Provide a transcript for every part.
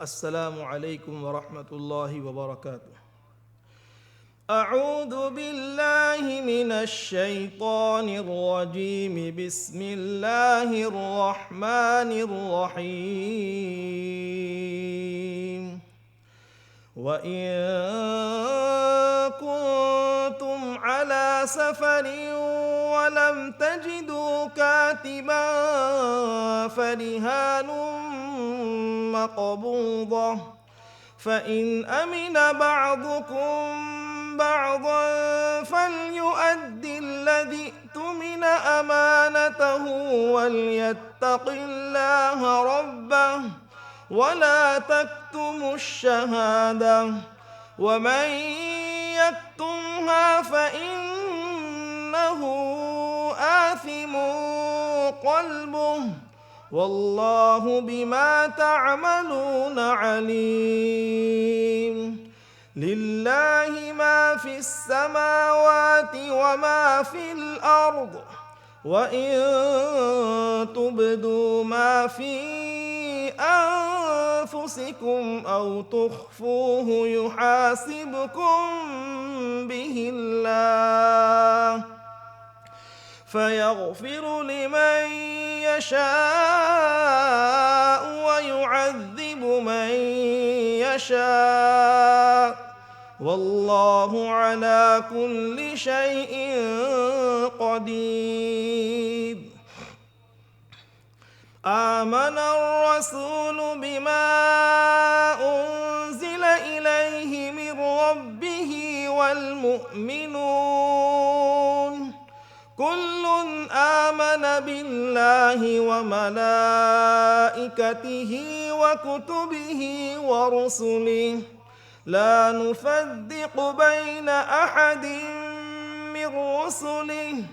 السلام عليكم ورحمة الله وبركاته. أعوذ بالله من الشيطان الرجيم. بسم الله الرحمن الرحيم. وإن كنتم على سفر ولم تجدوا كاتبا فرهان مقبوضة، فإن أمن بعضكم بعضا فليؤدي الذي اؤتمن أمانته وليتق الله ربه ولا تكتموا الشهادة، ومن يكتمها فإنه آثم قلبه والله بما تعملون عليم. لله ما في السماوات وما في الأرض، وإن تبدوا ما في أنفسكم أو تخفوه يحاسبكم به الله، فيغفر لمن يشاء ويعذب من يشاء، والله على كل شيء قدير. آمن الرسول بما أنزل إليه من ربه والمؤمنون كل آمن بالله وملائكته وكتبه ورسله لا نفرق بين أحد من رسله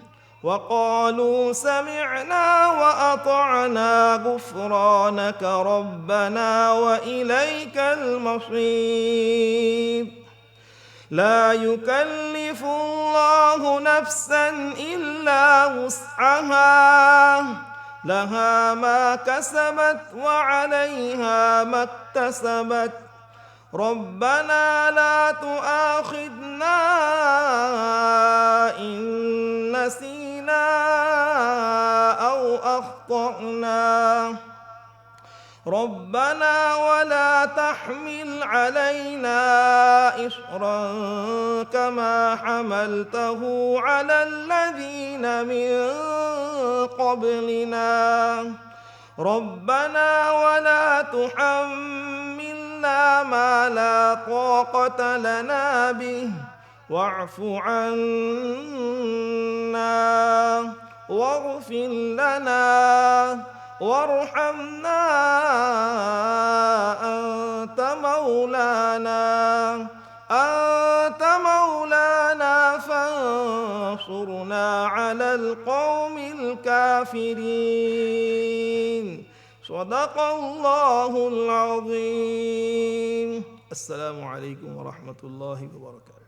وقالوا سمعنا وأطعنا غفرانك ربنا وإليك المصير. لا يكلف الله نفسا إلا وسعها، لها ما كسبت وعليها ما اكتسبت. ربنا لا تؤاخذنا إن نسينا أو أخطأنا، ربنا ولا تحمل علينا إصرا كما حملته على الذين من قبلنا، ربنا ولا تحملنا ما لا طاقة لنا به واعف عنا واغفر لنا وارحمنا أنت مولانا فانصرنا على القوم الكافرين. صدق الله العظيم. السلام عليكم ورحمة الله وبركاته.